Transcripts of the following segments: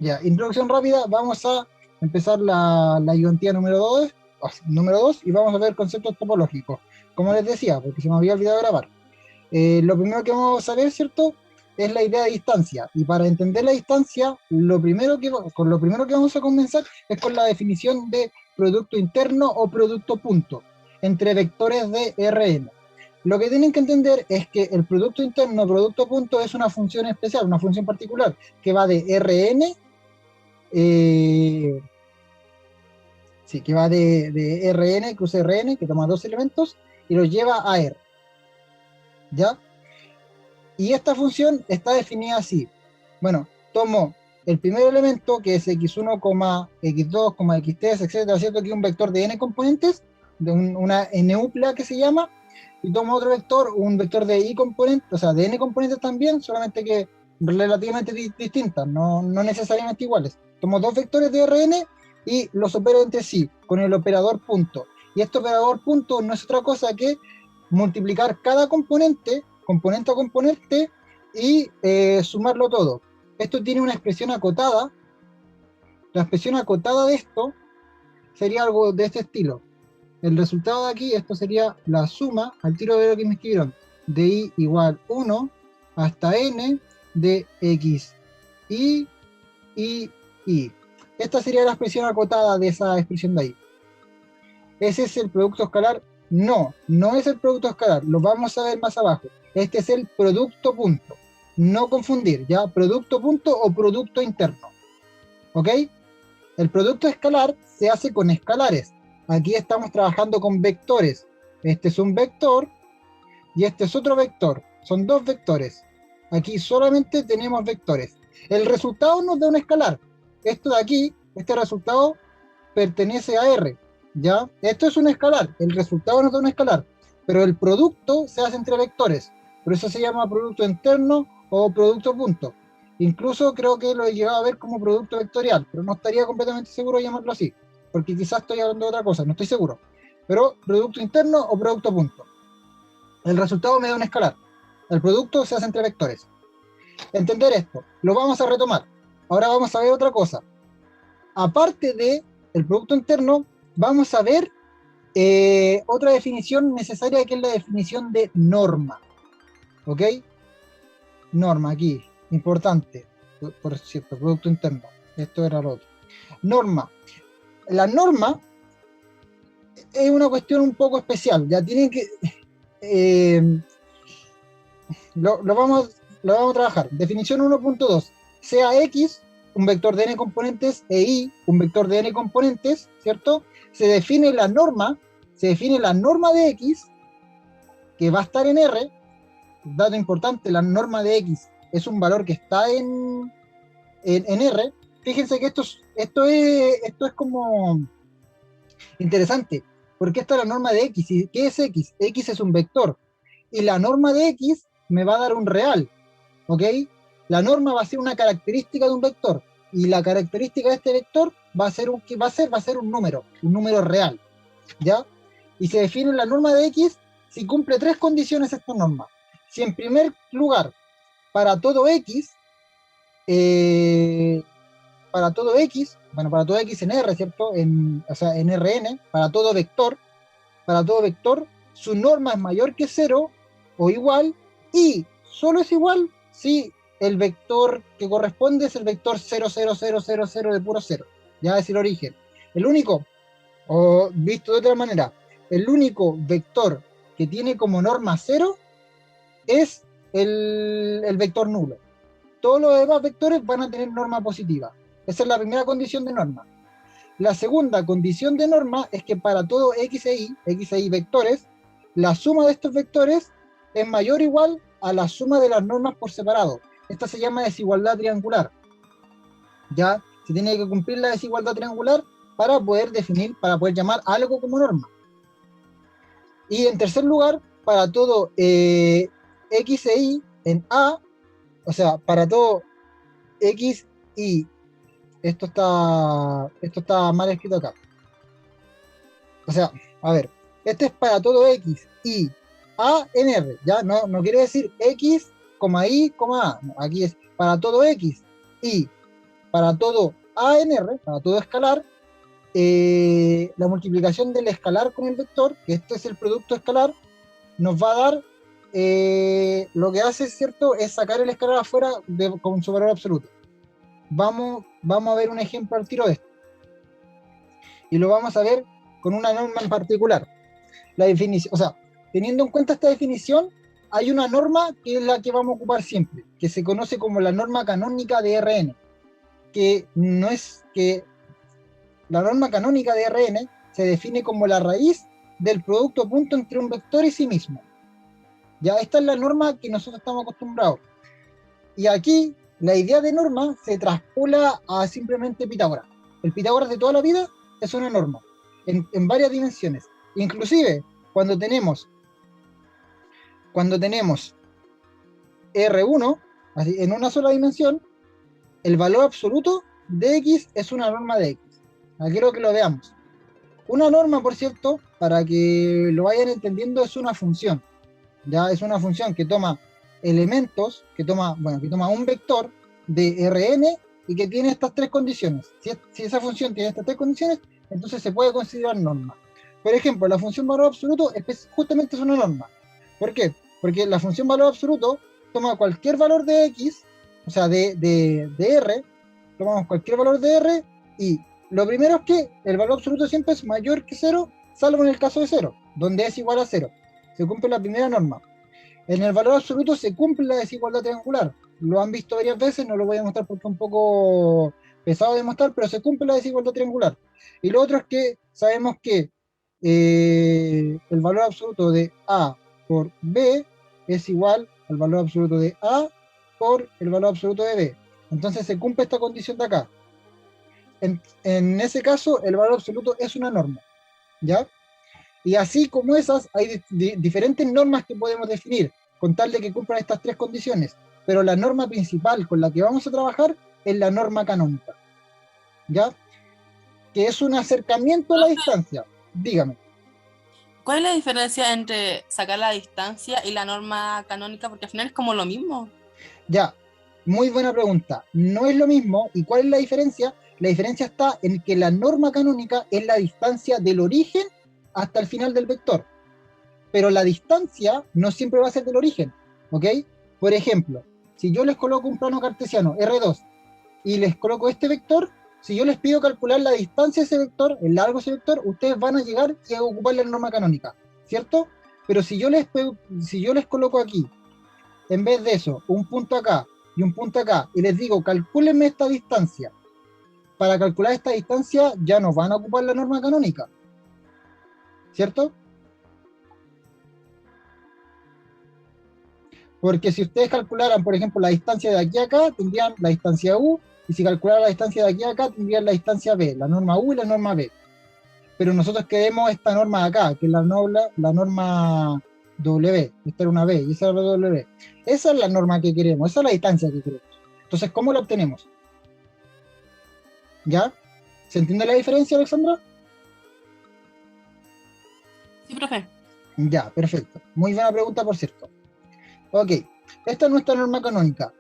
Ya, introducción rápida, vamos a empezar la ayudantía número 2 y vamos a ver conceptos topológicos. Como les decía, porque se me había olvidado grabar. Lo primero que vamos a ver, ¿cierto? Es la idea de distancia. Y para entender la distancia, con lo primero que vamos a comenzar es con la definición de producto interno o producto punto entre vectores de Rn. Lo que tienen que entender es que el producto interno o producto punto es una función especial, una función particular, que va de Rn, eh, sí, que va de Rn, cruce Rn, que toma dos elementos, y los lleva a R, ¿ya? Y esta función está definida así. Bueno, tomo el primer elemento, que es x1, x2, x3, etcétera, ¿cierto? Que es un vector de n componentes, de una n-upla que se llama, y tomo otro vector, un vector de i componentes, o sea, de n componentes también, solamente que relativamente distintas, no necesariamente iguales. Tomo dos vectores de Rn y los opero entre sí, con el operador punto. Y este operador punto no es otra cosa que multiplicar cada componente a componente y sumarlo todo. Esto tiene una expresión acotada. La expresión acotada de esto sería algo de este estilo. El resultado de aquí, esto sería la suma, al tiro de lo que me escribieron, de i igual 1 hasta n de x y. Esta sería la expresión acotada de esa expresión de ahí. ¿Ese es el producto escalar? No, no es el producto escalar, lo vamos a ver más abajo. Este es el producto punto. No confundir, ¿ya? Producto punto o producto interno. ¿Ok? El producto escalar se hace con escalares. Aquí estamos trabajando con vectores. Este es un vector y este es otro vector. Son dos vectores. Aquí solamente tenemos vectores. El resultado nos da un escalar. Esto de aquí, este resultado pertenece a R, ¿ya? Esto es un escalar, el resultado nos da un escalar, pero el producto se hace entre vectores, por eso se llama producto interno o producto punto. Incluso creo que lo he llegado a ver como producto vectorial, pero no estaría completamente seguro de llamarlo así, porque quizás estoy hablando de otra cosa, no estoy seguro. Pero producto interno o producto punto. El resultado me da un escalar, el producto se hace entre vectores. Entender esto, lo vamos a retomar. Ahora vamos a ver otra cosa. Aparte de el producto interno, vamos a ver otra definición necesaria, que es la definición de norma. ¿Ok? Norma aquí, importante, por cierto, producto interno. Esto era lo otro. Norma. La norma es una cuestión un poco especial. Ya tienen que... eh, lo vamos a trabajar. Definición 1.2. Sea X un vector de n componentes e Y un vector de n componentes, ¿cierto? Se define la norma de X, que va a estar en R. Dato importante, la norma de X es un valor que está en R. Fíjense que esto es como interesante, porque esta es la norma de X. ¿Y qué es X? X es un vector. Y la norma de X me va a dar un real, ¿ok? La norma va a ser una característica de un vector. Y la característica de este vector va a ser un número real, ¿ya? Y se define la norma de X si cumple tres condiciones esta norma. Si en primer lugar, para todo X, eh, para todo X en R, ¿cierto? O sea, en Rn, para todo vector, su norma es mayor que cero o igual, y solo es igual si el vector que corresponde es el vector 0,0000 de puro cero, ya es el origen. El único, o visto de otra manera, el único vector que tiene como norma cero es el vector nulo. Todos los demás vectores van a tener norma positiva. Esa es la primera condición de norma. La segunda condición de norma es que para todo x e y vectores, la suma de estos vectores es mayor o igual a la suma de las normas por separado. Esta se llama desigualdad triangular. Ya se tiene que cumplir la desigualdad triangular para poder llamar algo como norma. Y en tercer lugar, para todo x e y en A, o sea, para todo x y, esto está mal escrito acá. O sea, a ver, este es para todo x y a en R, ya no quiere decir x, y, a, no, aquí es para todo x y para todo A en R, para todo escalar, la multiplicación del escalar con el vector, que este es el producto escalar, nos va a dar, lo que hace, ¿cierto?, es sacar el escalar afuera con su valor absoluto. Vamos a ver un ejemplo al tiro de esto. Y lo vamos a ver con una norma en particular. La definición, o sea, teniendo en cuenta esta definición, hay una norma que es la que vamos a ocupar siempre, que se conoce como la norma canónica de Rn, que no es que la norma canónica de Rn se define como la raíz del producto punto entre un vector y sí mismo. Ya, esta es la norma que nosotros estamos acostumbrados. Y aquí, la idea de norma se traspola a simplemente Pitágoras. El Pitágoras de toda la vida es una norma, en varias dimensiones. Inclusive, cuando tenemos R1, así, en una sola dimensión, el valor absoluto de X es una norma de X. Quiero que lo veamos. Una norma, por cierto, para que lo vayan entendiendo, es una función. Ya es una función que toma elementos, que toma un vector de Rn y que tiene estas tres condiciones. Si esa función tiene estas tres condiciones, entonces se puede considerar norma. Por ejemplo, la función valor absoluto justamente es una norma. ¿Por qué? Porque la función valor absoluto toma cualquier valor de X, o sea, de R, tomamos cualquier valor de R, y lo primero es que el valor absoluto siempre es mayor que 0, salvo en el caso de 0, donde es igual a 0. Se cumple la primera norma. En el valor absoluto se cumple la desigualdad triangular. Lo han visto varias veces, no lo voy a mostrar porque es un poco pesado de mostrar, pero se cumple la desigualdad triangular. Y lo otro es que sabemos que el valor absoluto de A por B es igual al valor absoluto de A por el valor absoluto de B. Entonces se cumple esta condición de acá. En ese caso, el valor absoluto es una norma, ¿ya? Y así como esas, hay diferentes normas que podemos definir, con tal de que cumplan estas tres condiciones. Pero la norma principal con la que vamos a trabajar es la norma canónica, ¿ya? Que es un acercamiento a la distancia. Dígame. ¿Cuál es la diferencia entre sacar la distancia y la norma canónica? Porque al final es como lo mismo. Ya, muy buena pregunta. No es lo mismo. ¿Y cuál es la diferencia? La diferencia está en que la norma canónica es la distancia del origen hasta el final del vector. Pero la distancia no siempre va a ser del origen, ¿ok? Por ejemplo, si yo les coloco un plano cartesiano, R2, y les coloco este vector, si yo les pido calcular la distancia de ese vector, el largo de ese vector, ustedes van a llegar y a ocupar la norma canónica, ¿cierto? Pero si yo les coloco aquí, en vez de eso, un punto acá y un punto acá, y les digo, calcúlenme esta distancia, para calcular esta distancia ya no van a ocupar la norma canónica, ¿cierto? Porque si ustedes calcularan, por ejemplo, la distancia de aquí a acá, tendrían la distancia U, y si calcularan la distancia de aquí a acá, tendrían la distancia B, la norma U y la norma B. Pero nosotros queremos esta norma de acá, que es la norma W, esta era una B y esa era la W. Esa es la norma que queremos, esa es la distancia que queremos. Entonces, ¿cómo la obtenemos? ¿Ya? ¿Se entiende la diferencia, Alexandra? Sí, profe. Ya, perfecto. Muy buena pregunta, por cierto. Ok, esta es nuestra norma canónica.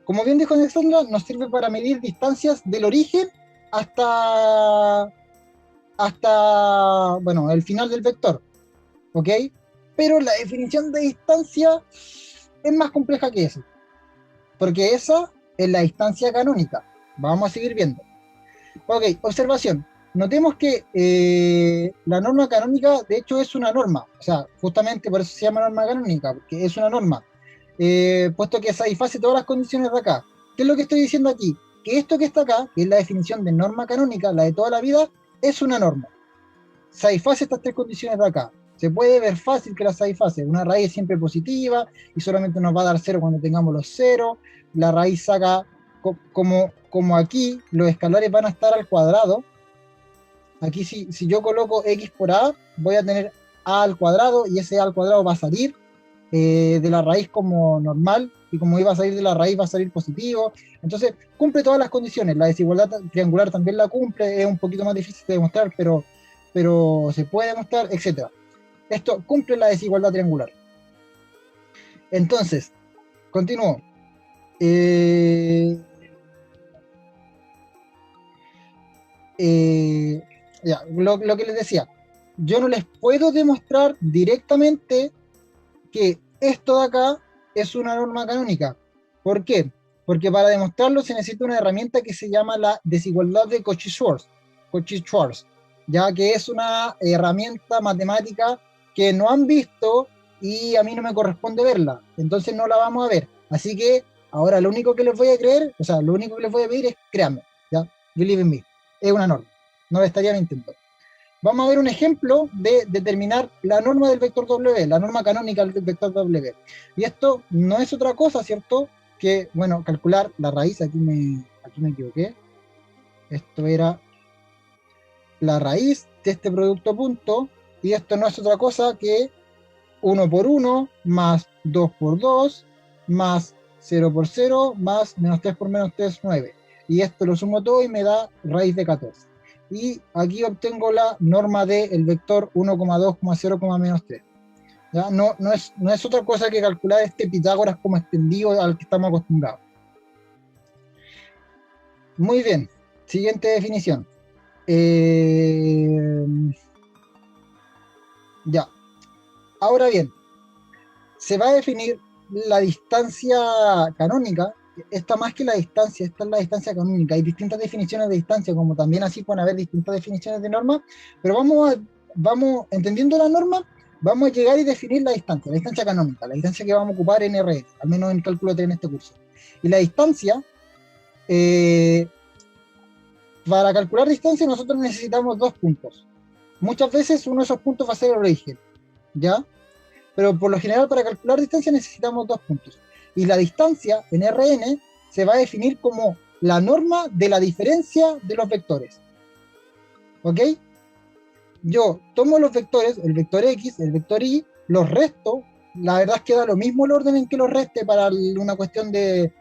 Como bien dijo Alexandra, nos sirve para medir distancias del origen hasta, bueno, el final del vector, ¿ok? Pero la definición de distancia es más compleja que eso, porque esa es la distancia canónica. Vamos a seguir viendo. Ok, observación. Notemos que la norma canónica, de hecho, es una norma. O sea, justamente por eso se llama norma canónica, porque es una norma. Puesto que satisface todas las condiciones de acá. ¿Qué es lo que estoy diciendo aquí? Que esto que está acá, que es la definición de norma canónica, la de toda la vida, es una norma. Satisface estas tres condiciones de acá. Se puede ver fácil que la satisface. Una raíz siempre positiva y solamente nos va a dar cero cuando tengamos los ceros. La raíz saca, como aquí, los escalares van a estar al cuadrado. Aquí si yo coloco x por a, voy a tener a al cuadrado y ese a al cuadrado va a salir de la raíz como normal, y como iba a salir de la raíz va a salir positivo. Entonces cumple todas las condiciones. La desigualdad triangular también la cumple, es un poquito más difícil de demostrar, pero se puede demostrar, etc. Esto cumple la desigualdad triangular. Entonces, continúo. eh, ya, lo que les decía, yo no les puedo demostrar directamente que esto de acá es una norma canónica. ¿Por qué? Porque para demostrarlo se necesita una herramienta que se llama la desigualdad de Cauchy-Schwarz, ya que es una herramienta matemática que no han visto y a mí no me corresponde verla, entonces no la vamos a ver. Así que ahora lo único que les voy a creer, o sea, lo único que les voy a pedir es créanme, ¿ya? Believe in me, es una norma, no le estaría mintiendo. Vamos a ver un ejemplo de determinar la norma del vector W, la norma canónica del vector W. Y esto no es otra cosa, ¿cierto? Que, bueno, calcular la raíz, aquí me equivoqué. Esto era la raíz de este producto punto, y esto no es otra cosa que 1 por 1 más 2 por 2 más 0 por 0 más menos 3 por menos 3, 9. Y esto lo sumo todo y me da raíz de 14. Y aquí obtengo la norma del vector 1,2,0, menos 3. ¿Ya? No es otra cosa que calcular este Pitágoras como extendido al que estamos acostumbrados. Muy bien, siguiente definición. Ya, ahora bien, se va a definir la distancia canónica. Esta más que la distancia, esta es la distancia canónica. Hay distintas definiciones de distancia, como también así pueden haber distintas definiciones de norma, pero vamos entendiendo la norma, vamos a llegar y definir la distancia canónica, la distancia que vamos a ocupar en RN, al menos en cálculo 3 en este curso. Y la distancia, para calcular distancia nosotros necesitamos dos puntos. Muchas veces uno de esos puntos va a ser el origen, ¿ya? Pero por lo general para calcular distancia necesitamos dos puntos. Y la distancia en Rn se va a definir como la norma de la diferencia de los vectores. ¿Ok? Yo tomo los vectores, el vector x, el vector y, los resto. La verdad es que da lo mismo el orden en que los reste para una cuestión de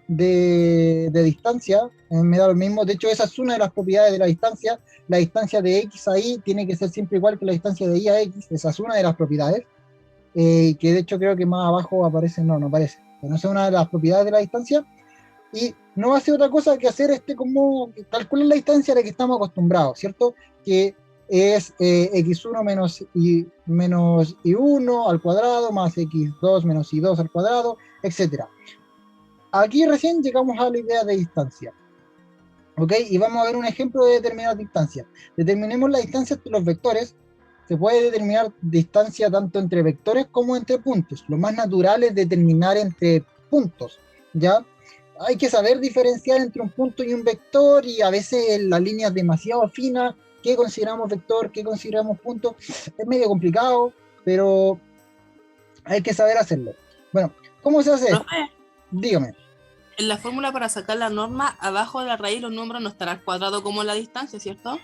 distancia. Me da lo mismo. De hecho, esa es una de las propiedades de la distancia. La distancia de x a y tiene que ser siempre igual que la distancia de y a x. Esa es una de las propiedades. Que de hecho creo que más abajo aparece, no aparece, pero esa es una de las propiedades de la distancia, y no hace otra cosa que hacer como calcular la distancia a la que estamos acostumbrados, ¿cierto? Que es x1 menos y1 al cuadrado más x2 menos y2 al cuadrado, etc. Aquí recién llegamos a la idea de distancia. ¿Ok? Y vamos a ver un ejemplo de determinar distancia. Determinemos la distancia entre los vectores. Se puede determinar distancia tanto entre vectores como entre puntos. Lo más natural es determinar entre puntos, ¿ya? Hay que saber diferenciar entre un punto y un vector, y a veces la línea es demasiado fina. ¿Qué consideramos vector? ¿Qué consideramos punto? Es medio complicado, pero hay que saber hacerlo. Bueno, ¿cómo se hace esto? Profe, Dígame. en la fórmula para sacar la norma, abajo de la raíz los números no estarán al cuadrado como la distancia, ¿cierto?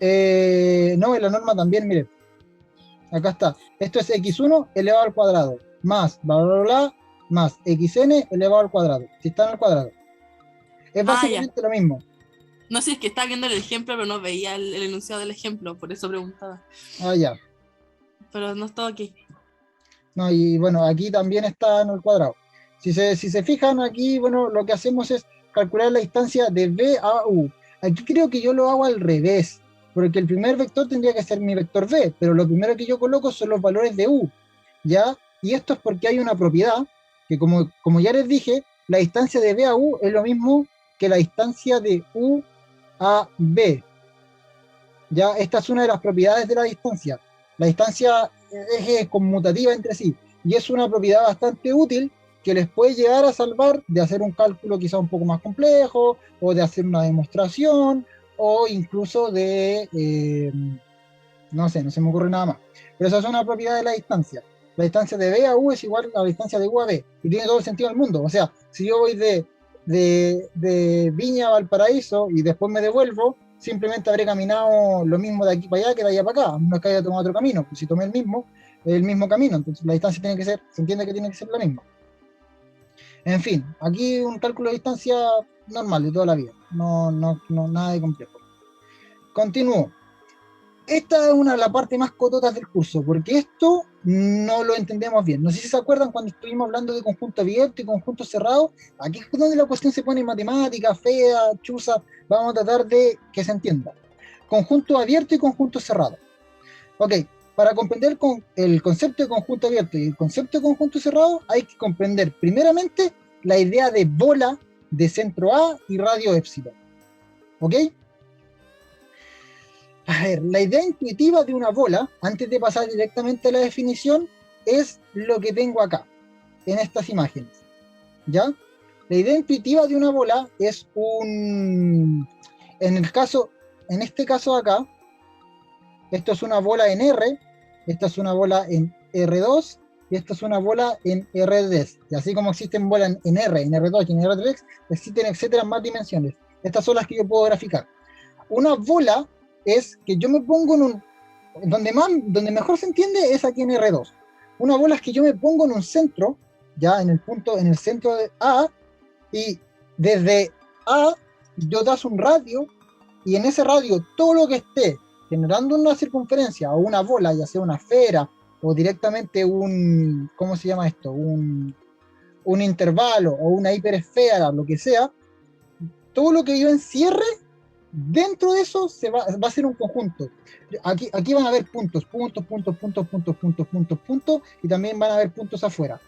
No, en la norma también, mire. Acá está. Esto es x1 elevado al cuadrado, más bla, bla, bla, más xn elevado al cuadrado. Si están al cuadrado. Es Ya. básicamente lo mismo. No sé, es que estaba viendo el ejemplo, pero no veía el enunciado del ejemplo, por eso preguntaba. Ah, ya. Pero no está aquí. No, y bueno, aquí también está en el cuadrado. Si se fijan aquí, bueno, lo que hacemos es calcular la distancia de b a u. Aquí creo que yo lo hago al revés, porque el primer vector tendría que ser mi vector b, pero lo primero que yo coloco son los valores de u, ¿ya? Y esto es porque hay una propiedad que, como ya les dije, la distancia de b a u es lo mismo que la distancia de u a b. ¿Ya? Esta es una de las propiedades de la distancia. La distancia es conmutativa entre sí, y es una propiedad bastante útil que les puede llegar a salvar de hacer un cálculo quizá un poco más complejo, o de hacer una demostración, o incluso no sé, no se me ocurre nada más. Pero esa es una propiedad de la distancia. La distancia de B a U es igual a la distancia de U a B, y tiene todo el sentido del mundo. O sea, si yo voy de Viña a Valparaíso y después me devuelvo, simplemente habré caminado lo mismo de aquí para allá que de allá para acá. No es que haya tomado otro camino, pues si tomé el mismo camino, entonces la distancia tiene que ser, se entiende que tiene que ser la misma. En fin, aquí un cálculo de distancia normal de toda la vida, no nada de complejo. Continúo. esta es una de las partes más cototas del curso, porque esto no lo entendemos bien. No sé si se acuerdan cuando estuvimos hablando de conjunto abierto y conjunto cerrado. Aquí es donde la cuestión se pone matemática, fea, chusa. Vamos a tratar de que se entienda. Conjunto abierto y conjunto cerrado. Ok, para comprender el concepto de conjunto abierto y el concepto de conjunto cerrado, hay que comprender primeramente la idea de bola de centro A y radio épsilon. ¿Ok? A ver, la idea intuitiva de una bola, antes de pasar directamente a la definición, es lo que tengo acá, en estas imágenes. ¿Ya? La idea intuitiva de una bola es en este caso acá, esto es una bola en R, esta es una bola en R2 y esta es una bola en R3. Y así como existen bolas en R, en R2 y en R3, existen etcétera más dimensiones. Estas son las que yo puedo graficar. Una bola es que yo me pongo en un... donde mejor se entiende es aquí en R2. Una bola es que yo me pongo en un centro, ya en el centro de A, y desde A yo das un radio, y en ese radio todo lo que esté generando una circunferencia o una bola, ya sea una esfera o directamente ¿cómo se llama esto? Un intervalo o una hiperesfera, lo que sea, todo lo que yo encierre dentro de eso va a ser un conjunto. Aquí van a haber puntos, y también van a haber puntos afuera.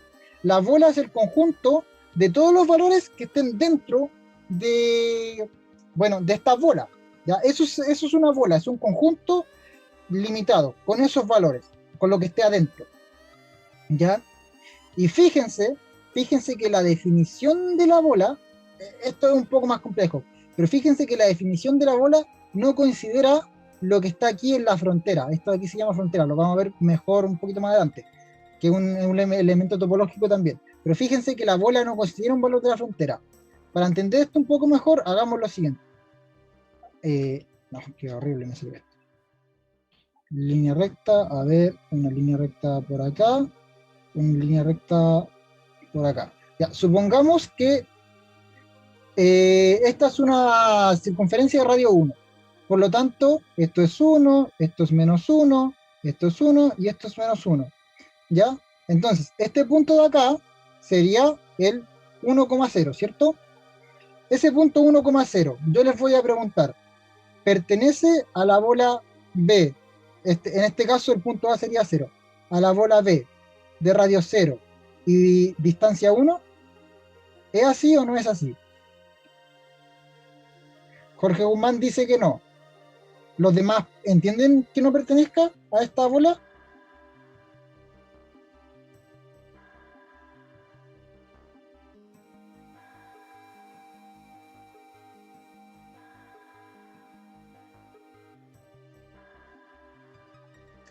La bola es el conjunto de todos los valores que estén dentro de esta bola. ¿Ya? Eso es una bola, es un conjunto limitado, con esos valores, con lo que esté adentro. ¿Ya? Y fíjense que la definición de la bola, esto es un poco más complejo, pero fíjense que la definición de la bola no considera lo que está aquí en la frontera. Esto de aquí se llama frontera, lo vamos a ver mejor un poquito más adelante, que es un elemento topológico también. Pero fíjense que la bola no considera un valor de la frontera. Para entender esto un poco mejor, hagamos lo siguiente. No, qué horrible me salió esto. Línea recta, a ver, una línea recta por acá, una línea recta por acá. Ya, supongamos que esta es una circunferencia de radio 1. Por lo tanto, esto es 1, esto es menos 1, esto es 1 y esto es menos 1. ¿Ya? Entonces, este punto de acá sería el 1,0, ¿cierto? Ese punto 1,0, yo les voy a preguntar, ¿pertenece a la bola B? En este caso, el punto A sería 0. A la bola B de radio 0 y distancia 1. ¿Es así o no es así? Jorge Guzmán dice que no. ¿Los demás entienden que no pertenezca a esta bola?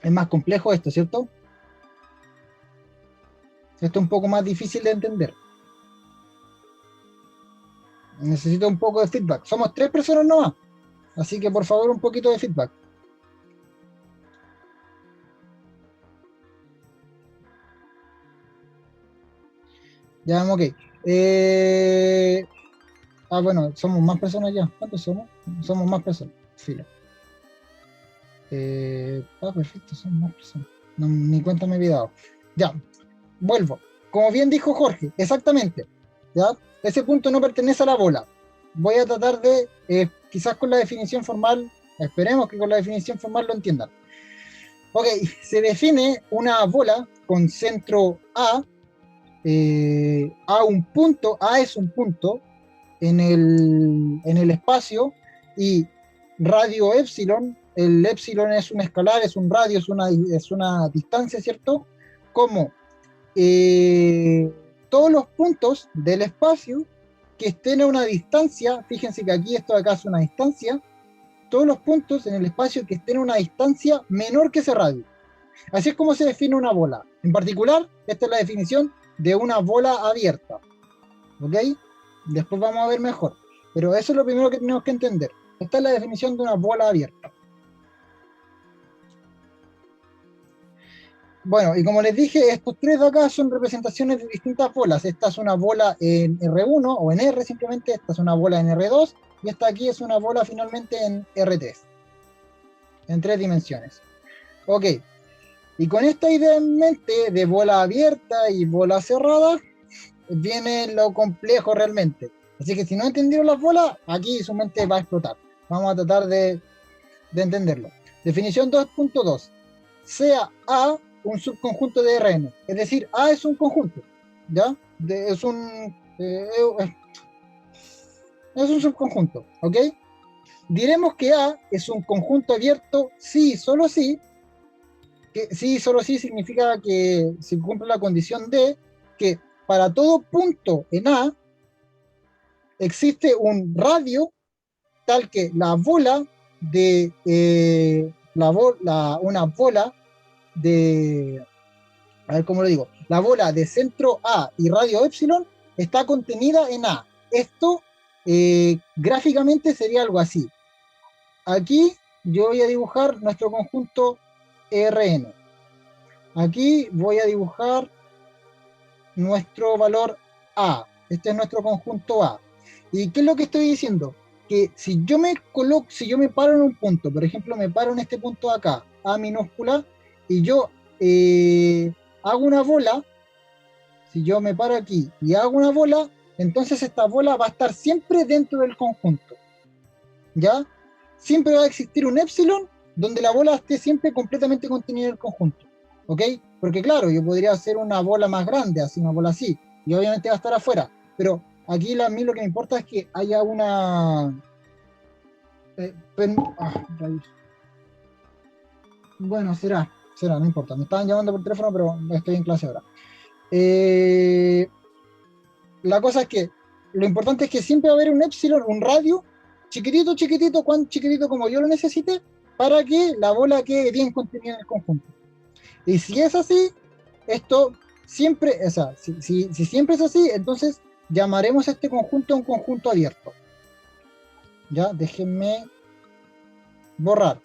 Es más complejo esto, ¿cierto? Esto es un poco más difícil de entender. Necesito un poco de feedback. Somos 3 personas nomás, así que por favor un poquito de feedback. Ya, ok. Bueno, somos más personas ya. ¿Cuántos somos? Somos más personas. Filo. Perfecto, son más personas. No, ni cuenta me he dado. Ya, vuelvo. Como bien dijo Jorge, exactamente. ¿Ya? Ese punto no pertenece a la bola. Voy a tratar de, quizás con la definición formal, esperemos que con la definición formal lo entiendan. Ok, se define una bola con centro A, A es un punto en el espacio, y radio épsilon, el épsilon es un escalar, es un radio, es una distancia, ¿cierto? Como todos los puntos del espacio que estén a una distancia, fíjense que aquí esto de acá es una distancia, todos los puntos en el espacio que estén a una distancia menor que ese radio. Así es como se define una bola. En particular, esta es la definición de una bola abierta. ¿Ok? Después vamos a ver mejor. Pero eso es lo primero que tenemos que entender. Esta es la definición de una bola abierta. Bueno, y como les dije, estos 3 de acá son representaciones de distintas bolas. Esta es una bola en R1 o en R simplemente, esta es una bola en R2 y esta aquí es una bola finalmente en R3. en 3 dimensiones. Ok, y con esta idea en mente de bola abierta y bola cerrada, viene lo complejo realmente. Así que si no entendieron las bolas, aquí su mente va a explotar. Vamos a tratar de entenderlo. Definición 2.2. Sea A un subconjunto de Rn. Es decir, A es un conjunto. ¿Ya? Es un subconjunto. ¿Ok? Diremos que A es un conjunto abierto sí, solo sí. Que sí, solo sí significa que se cumple la condición de que para todo punto en A existe un radio tal que la bola de una bola de, a ver cómo lo digo, la bola de centro A y radio epsilon está contenida en A. Esto gráficamente sería algo así. Aquí yo voy a dibujar nuestro conjunto Rn. Aquí voy a dibujar nuestro valor A. Este es nuestro conjunto A. ¿Y qué es lo que estoy diciendo? Que si yo me coloco, si yo me paro en un punto, por ejemplo, me paro en este punto de acá, A minúscula, y yo hago una bola, si yo me paro aquí y hago una bola, entonces esta bola va a estar siempre dentro del conjunto. ¿Ya? Siempre va a existir un epsilon donde la bola esté siempre completamente contenida en el conjunto. ¿Ok? Porque claro, yo podría hacer una bola más grande, así una bola así, y obviamente va a estar afuera. Pero aquí a mí lo que me importa es que haya una... bueno, será, no importa. Me estaban llamando por teléfono, pero estoy en clase ahora. La cosa es que lo importante es que siempre va a haber un epsilon, un radio, chiquitito, chiquitito, cuán chiquitito como yo lo necesite, para que la bola quede bien contenida en el conjunto. Y si es así, esto siempre, o sea, si siempre es así, entonces llamaremos a este conjunto un conjunto abierto. Ya, déjenme borrar.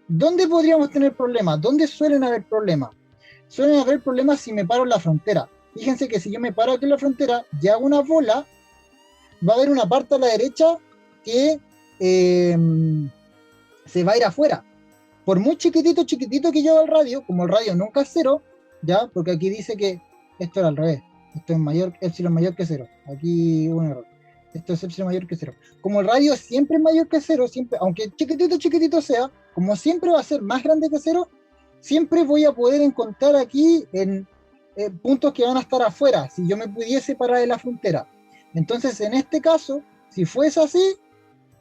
¿Dónde podríamos tener problemas? ¿Dónde suelen haber problemas? Suelen haber problemas si me paro en la frontera. Fíjense que si yo me paro aquí en la frontera y hago una bola, va a haber una parte a la derecha que se va a ir afuera. Por muy chiquitito, chiquitito que lleva el radio, como el radio nunca es cero, ya, porque aquí dice que esto era al revés, esto es mayor, epsilon mayor que cero, aquí un error, esto es epsilon mayor que cero. Como el radio siempre es mayor que cero, siempre, aunque chiquitito, chiquitito sea, como siempre va a ser más grande que cero, siempre voy a poder encontrar aquí en puntos que van a estar afuera, si yo me pudiese parar en la frontera. Entonces, en este caso, si fuese así,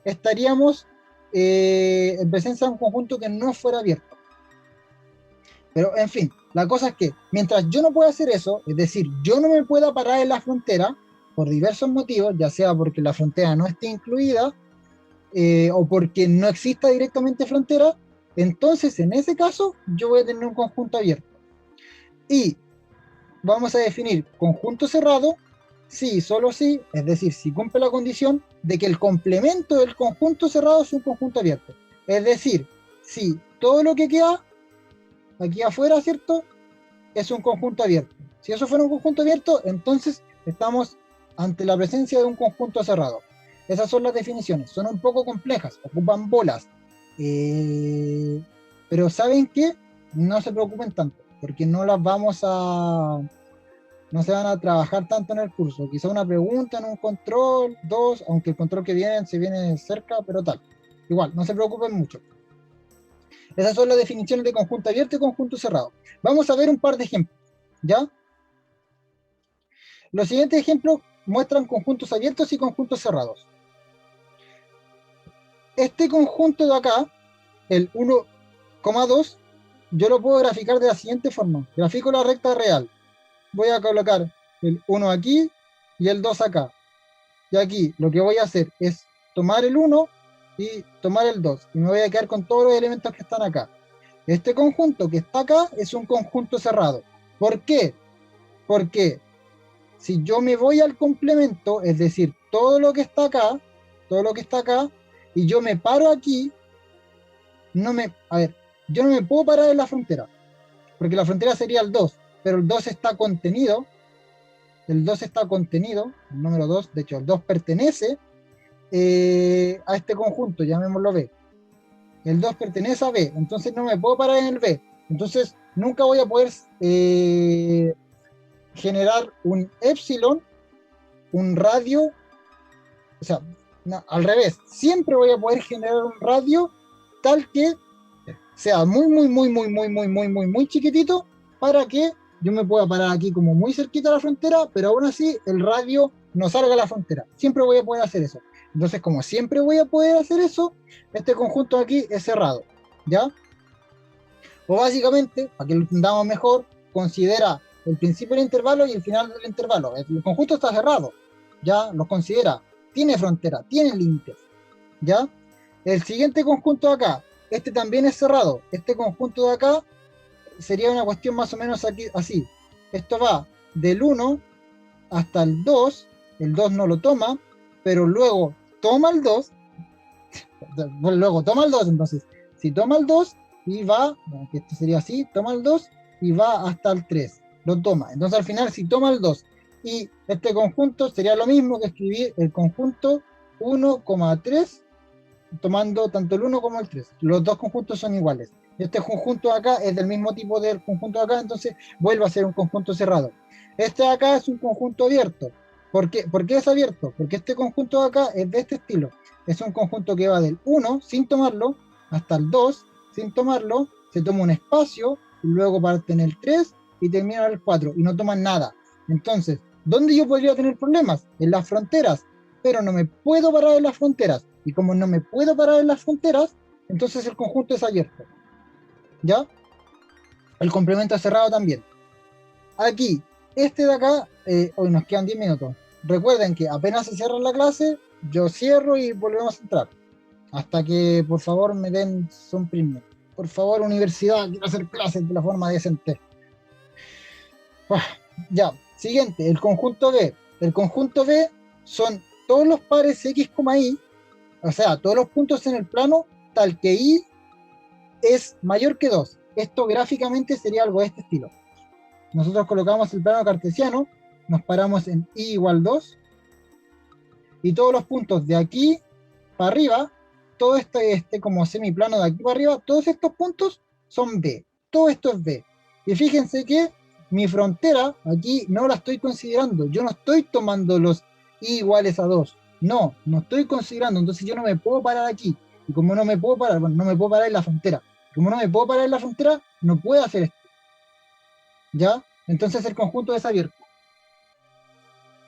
estaríamos en presencia de un conjunto que no fuera abierto. Pero, en fin, la cosa es que mientras yo no pueda hacer eso, es decir, yo no me pueda parar en la frontera, por diversos motivos, ya sea porque la frontera no esté incluida, o porque no exista directamente frontera, entonces en ese caso yo voy a tener un conjunto abierto. Y vamos a definir conjunto cerrado sí, solo sí, es decir, si cumple la condición de que el complemento del conjunto cerrado es un conjunto abierto. Es decir, si todo lo que queda aquí afuera, ¿cierto? Es un conjunto abierto. Si eso fuera un conjunto abierto, entonces estamos ante la presencia de un conjunto cerrado. Esas son las definiciones. Son un poco complejas, ocupan bolas. Pero ¿saben qué? No se preocupen tanto, porque no se van a trabajar tanto en el curso. Quizá una pregunta en un control, dos, aunque el control que viene se viene cerca, pero tal. Igual, no se preocupen mucho. Esas son las definiciones de conjunto abierto y conjunto cerrado. Vamos a ver un par de ejemplos, ¿ya? Los siguientes ejemplos muestran conjuntos abiertos y conjuntos cerrados. Este conjunto de acá, el 1,2, yo lo puedo graficar de la siguiente forma. Grafico la recta real. Voy a colocar el 1 aquí y el 2 acá. Y aquí lo que voy a hacer es tomar el 1 y tomar el 2. Y me voy a quedar con todos los elementos que están acá. Este conjunto que está acá es un conjunto cerrado. ¿Por qué? Porque si yo me voy al complemento, es decir, todo lo que está acá, y yo me paro aquí, yo no me puedo parar en la frontera, porque la frontera sería el 2, pero el 2 está contenido, el número 2, de hecho el 2 pertenece a este conjunto, llamémoslo B. el 2 pertenece a B, entonces no me puedo parar en el B. Entonces nunca voy a poder generar un épsilon, un radio, o sea, no, al revés, siempre voy a poder generar un radio tal que sea muy chiquitito para que yo me pueda parar aquí como muy cerquita de la frontera, pero aún así el radio no salga a la frontera. Siempre voy a poder hacer eso. Entonces, como siempre voy a poder hacer eso, este conjunto aquí es cerrado, ¿ya? O básicamente, para que lo entendamos mejor, considera el principio del intervalo y el final del intervalo. El conjunto está cerrado, ¿ya? Lo considera. Tiene frontera, tiene límites, ¿ya? El siguiente conjunto de acá, este también es cerrado. Este conjunto de acá sería una cuestión más o menos aquí, así. Esto va del 1 hasta el 2 no lo toma, pero luego toma el 2, luego toma el 2, entonces, si toma el 2 y va, bueno, que esto sería así, toma el 2 y va hasta el 3, lo toma. Entonces al final, si toma el 2 y este conjunto sería lo mismo que escribir el conjunto 1,3 tomando tanto el 1 como el 3. Los dos conjuntos son iguales. Este conjunto de acá es del mismo tipo del conjunto de acá, entonces vuelve a ser un conjunto cerrado. Este de acá es un conjunto abierto. ¿Por qué es abierto? Porque este conjunto de acá es de este estilo. Es un conjunto que va del 1 sin tomarlo hasta el 2 sin tomarlo, se toma un espacio, y luego parte en el 3 y termina en el 4 y no toman nada. Entonces, ¿dónde yo podría tener problemas? En las fronteras, pero no me puedo parar en las fronteras. Y como no me puedo parar en las fronteras, entonces el conjunto es abierto. ¿Ya? El complemento es cerrado también. Aquí, este de acá, hoy nos quedan 10 minutos. Recuerden que apenas se cierra la clase, yo cierro y volvemos a entrar. Hasta que, por favor, me den suprimir. Por favor, universidad, quiero hacer clases de la forma decente. Ya, siguiente, el conjunto B. El conjunto B son todos los pares X, Y, o sea, todos los puntos en el plano, tal que Y es mayor que 2. Esto gráficamente sería algo de este estilo. Nosotros colocamos el plano cartesiano, nos paramos en Y igual 2, y todos los puntos de aquí para arriba, todo este como semiplano de aquí para arriba, todos estos puntos son B. Todo esto es B. Y fíjense que mi frontera aquí no la estoy considerando. Yo no estoy tomando los I iguales a 2. No, no estoy considerando. Entonces yo no me puedo parar aquí. Y como no me puedo parar, bueno, no me puedo parar en la frontera. Como no me puedo parar en la frontera, no puedo hacer esto. ¿Ya? Entonces el conjunto es abierto.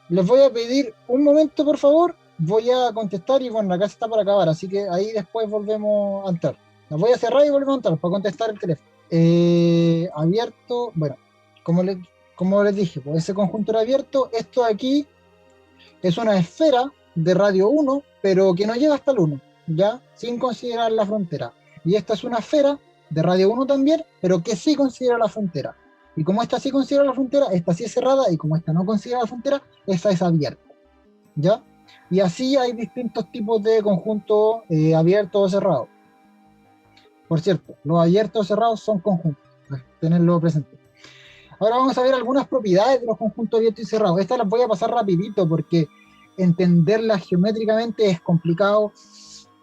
Les voy a pedir un momento, por favor. Voy a contestar y bueno, la clase está para acabar, así que ahí después volvemos a entrar. Las voy a cerrar y volvemos a entrar para contestar el teléfono. Abierto, bueno, como les dije, pues ese conjunto era abierto. Esto de aquí es una esfera de radio 1, pero que no llega hasta el 1, ¿ya? Sin considerar la frontera. Y esta es una esfera de radio 1 también, pero que sí considera la frontera. Y como esta sí considera la frontera, esta sí es cerrada, y como esta no considera la frontera, esa es abierta, ¿ya? Y así hay distintos tipos de conjuntos abiertos o cerrados. Por cierto, los abiertos o cerrados son conjuntos, tenerlo presente. Ahora vamos a ver algunas propiedades de los conjuntos abiertos y cerrados. Estas las voy a pasar rapidito porque entenderlas geométricamente es complicado.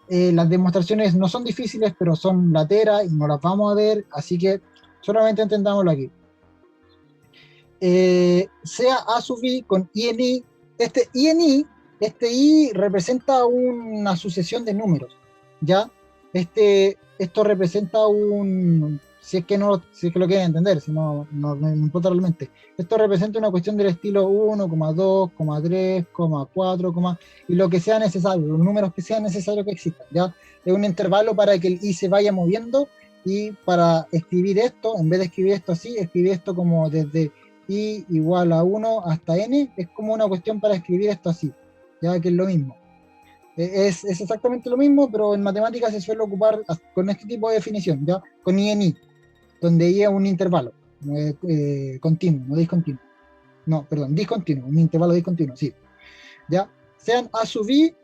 Las demostraciones no son difíciles, pero son lateras y no las vamos a ver, así que solamente entendámoslo aquí. Sea A sub I con I en I. Este I representa una sucesión de números, ¿ya? Esto representa si es que lo quieren entender, si no importa realmente. Esto representa una cuestión del estilo 1, 2, 3, 4, y lo que sea necesario, los números que sean necesarios que existan, ¿ya? Es un intervalo para que el I se vaya moviendo, y para escribir esto, en vez de escribir esto así, escribir esto como desde I igual a 1 hasta N, es como una cuestión para escribir esto así, ya que es lo mismo. Es exactamente lo mismo, pero en matemáticas se suele ocupar con este tipo de definición, ¿ya? Con I en I, donde I es un intervalo continuo, no discontinuo. No, perdón, discontinuo, un intervalo discontinuo, sí. ¿Ya? Sean A sub I,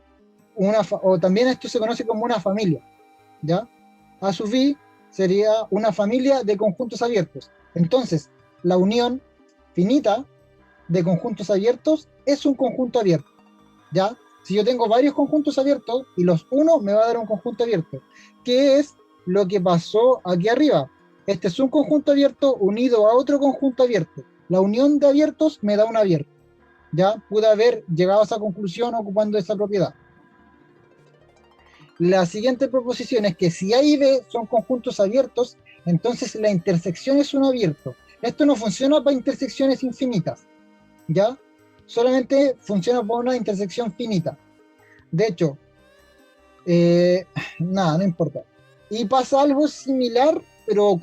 o también esto se conoce como una familia, ¿ya? A sub I sería una familia de conjuntos abiertos. Entonces, la unión finita de conjuntos abiertos es un conjunto abierto, ¿ya? Si yo tengo varios conjuntos abiertos y los uno me va a dar un conjunto abierto, que es lo que pasó aquí arriba. Este es un conjunto abierto unido a otro conjunto abierto. La unión de abiertos me da un abierto. Ya pude haber llegado a esa conclusión ocupando esa propiedad. La siguiente proposición es que si A y B son conjuntos abiertos, entonces la intersección es un abierto. Esto no funciona para intersecciones infinitas, ¿ya? Solamente funciona para una intersección finita. De hecho, nada, no importa. Y pasa algo similar, pero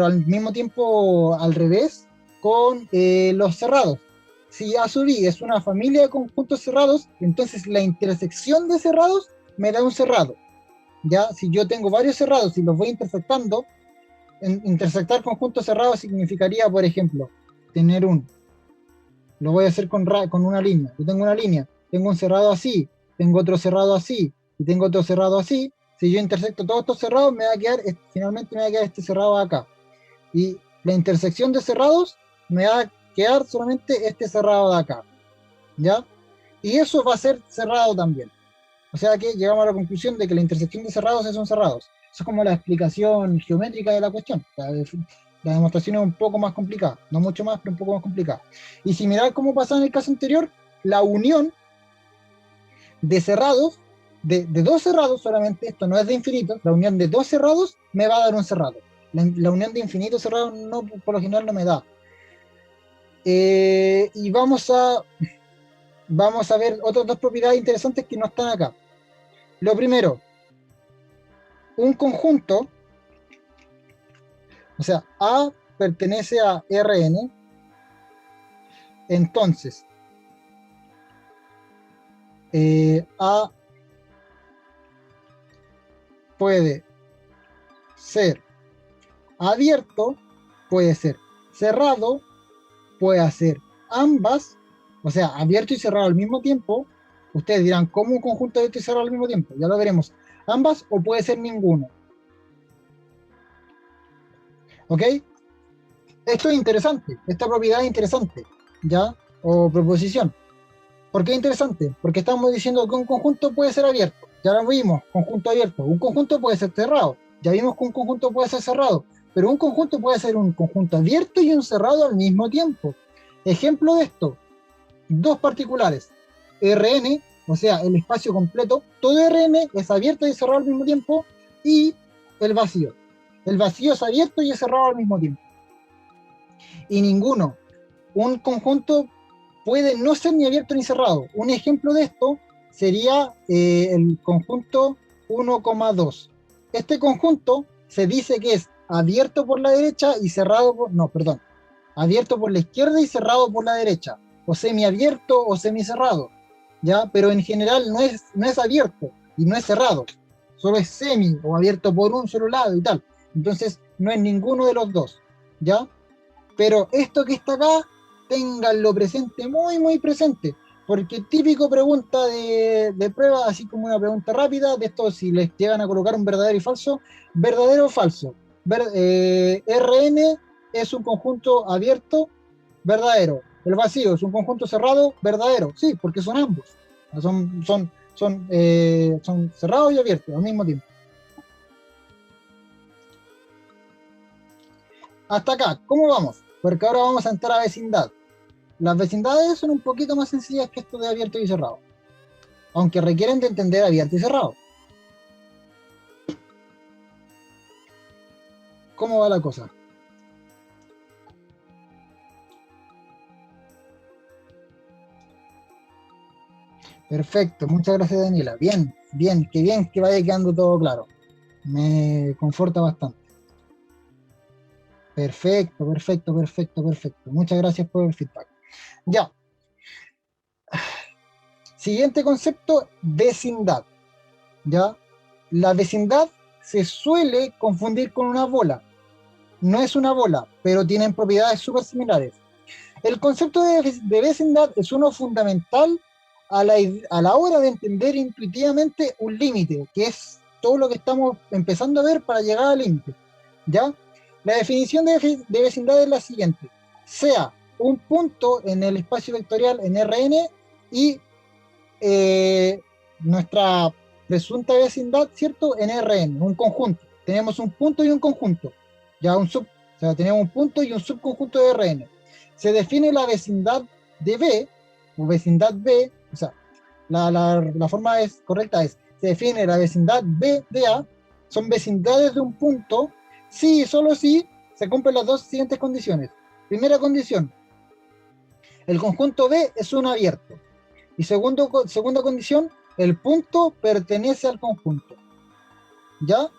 al mismo tiempo al revés, con los cerrados. Si A sub I es una familia de conjuntos cerrados, entonces la intersección de cerrados me da un cerrado. Ya, si yo tengo varios cerrados y los voy intersectando, intersectar conjuntos cerrados significaría, por ejemplo, tener lo voy a hacer con una línea. Yo tengo una línea, tengo un cerrado así, tengo otro cerrado así, y tengo otro cerrado así. Si yo intersecto todos estos cerrados, finalmente me va a quedar este cerrado acá. Y la intersección de cerrados me va a quedar solamente este cerrado de acá. ¿Ya? Y eso va a ser cerrado también. O sea que llegamos a la conclusión de que la intersección de cerrados son cerrados. Eso es como la explicación geométrica de la cuestión. La demostración es un poco más complicada, no mucho más, pero un poco más complicada. Y similar como pasaba en el caso anterior, la unión de cerrados, de dos cerrados solamente, esto no es de infinitos, la unión de dos cerrados me va a dar un cerrado. La unión de infinitos cerrados no, por lo general no me da. Y vamos a ver otras dos propiedades interesantes que no están acá. Lo primero, un conjunto, o sea, A pertenece a Rn, entonces A puede ser abierto, puede ser cerrado, puede hacer ambas, o sea, abierto y cerrado al mismo tiempo. Ustedes dirán, ¿cómo un conjunto abierto y cerrado al mismo tiempo? Ya lo veremos. Ambas o puede ser ninguno. ¿Ok? Esto es interesante, esta propiedad es interesante, ¿ya? O proposición. ¿Por qué es interesante? Porque estamos diciendo que un conjunto puede ser abierto. Ya lo vimos, conjunto abierto. Un conjunto puede ser cerrado. Ya vimos que un conjunto puede ser cerrado. Pero un conjunto puede ser un conjunto abierto y un cerrado al mismo tiempo. Ejemplo de esto, dos particulares. Rn, o sea, el espacio completo. Todo Rn es abierto y cerrado al mismo tiempo. Y el vacío. El vacío es abierto y es cerrado al mismo tiempo. Y ninguno. Un conjunto puede no ser ni abierto ni cerrado. Un ejemplo de esto sería el conjunto 1,2. Este conjunto se dice que es abierto por la derecha y cerrado por... No, perdón. Abierto por la izquierda y cerrado por la derecha. O semiabierto o semicerrado. ¿Ya? Pero en general no es abierto y no es cerrado. Solo es semi o abierto por un solo lado y tal. Entonces no es ninguno de los dos. ¿Ya? Pero esto que está acá, ténganlo presente, muy, muy presente. Porque típico pregunta de prueba, así como una pregunta rápida, de esto si les llegan a colocar un verdadero y falso, verdadero o falso. Rn es un conjunto abierto, verdadero. El vacío es un conjunto cerrado, verdadero. Sí, porque son ambos. Son cerrados y abiertos al mismo tiempo. Hasta acá, ¿cómo vamos? Porque ahora vamos a entrar a vecindad. Las vecindades son un poquito más sencillas que esto de abierto y cerrado, aunque requieren de entender abierto y cerrado. ¿Cómo va la cosa? Perfecto, muchas gracias Daniela. Bien, bien que vaya quedando todo claro. Me conforta bastante. Perfecto, perfecto, perfecto, perfecto. Muchas gracias por el feedback. Ya. Siguiente concepto, vecindad. ¿Ya? La vecindad se suele confundir con una bola. No es una bola, pero tienen propiedades súper similares. El concepto de vecindad es uno fundamental a la hora de entender intuitivamente un límite, que es todo lo que estamos empezando a ver para llegar al límite. ¿Ya? La definición de vecindad es la siguiente: sea un punto en el espacio vectorial en Rn y nuestra presunta vecindad, ¿cierto? En Rn, un conjunto. tenemos un punto y un conjunto, ya o sea, tenemos un punto y un subconjunto de Rn. Se define la vecindad de B, o vecindad B, o sea, la forma correcta es, se define la vecindad B de A, son vecindades de un punto, si y solo si se cumplen las dos siguientes condiciones. Primera condición, el conjunto B es un abierto. Y segunda condición, el punto pertenece al conjunto. ¿Ya?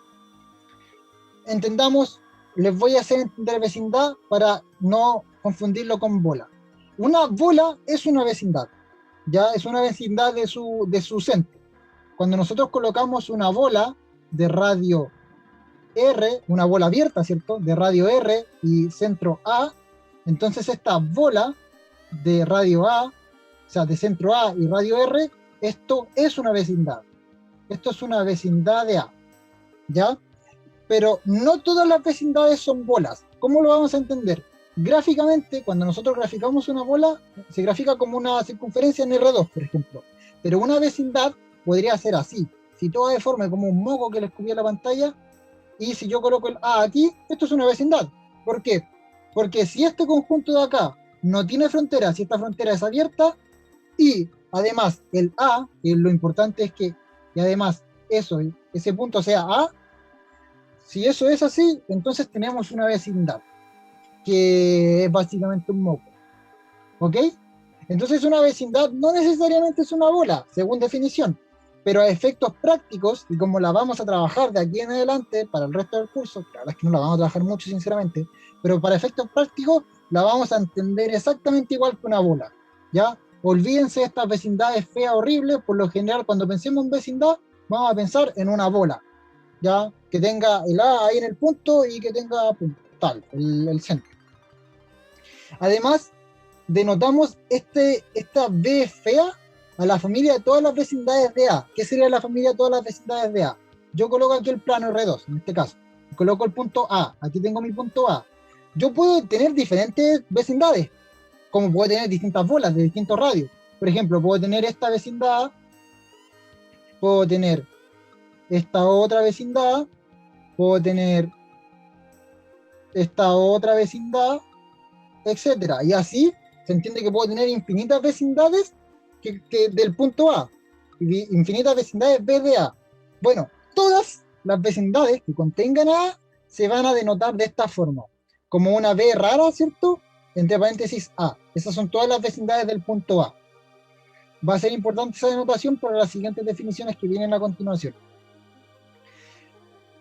Entendamos, les voy a hacer entender vecindad para no confundirlo con bola. Una bola es una vecindad, ¿ya? Es una vecindad de su centro. Cuando nosotros colocamos una bola de radio R, una bola abierta, ¿cierto? De radio R y centro A, entonces esta bola de radio A, o sea, de centro A y radio R, esto es una vecindad. Esto es una vecindad de A, ¿ya? Pero no todas las vecindades son bolas. ¿Cómo lo vamos a entender? Gráficamente, cuando nosotros graficamos una bola, se grafica como una circunferencia en R2, por ejemplo. Pero una vecindad podría ser así. Si todo deforme como un moco que le escupía la pantalla, y si yo coloco el A aquí, esto es una vecindad. ¿Por qué? Porque si este conjunto de acá no tiene frontera, si esta frontera es abierta, y además el A, que lo importante es que, y además ese punto sea A, si eso es así, entonces tenemos una vecindad, que es básicamente un moco. ¿Ok? Entonces una vecindad no necesariamente es una bola, según definición, pero a efectos prácticos, y como la vamos a trabajar de aquí en adelante para el resto del curso, la verdad es que no la vamos a trabajar mucho sinceramente, pero para efectos prácticos la vamos a entender exactamente igual que una bola, ¿ya? Olvídense de estas vecindades feas, horribles, por lo general cuando pensemos en vecindad, vamos a pensar en una bola, ¿ya? Que tenga el A ahí en el punto y que tenga tal, el centro. Además, denotamos esta B fea a la familia de todas las vecindades de A. ¿Qué sería la familia de todas las vecindades de A? Yo coloco aquí el plano R2, en este caso. Coloco el punto A. Aquí tengo mi punto A. Yo puedo tener diferentes vecindades, como puedo tener distintas bolas de distintos radios. Por ejemplo, puedo tener esta vecindad, puedo tener esta otra vecindad, puedo tener esta otra vecindad, etcétera. Y así se entiende que puedo tener infinitas vecindades que del punto A, infinitas vecindades B de A. Bueno, todas las vecindades que contengan A se van a denotar de esta forma, como una B rara, ¿cierto? Entre paréntesis A. Esas son todas las vecindades del punto A. Va a ser importante esa denotación para las siguientes definiciones que vienen a continuación.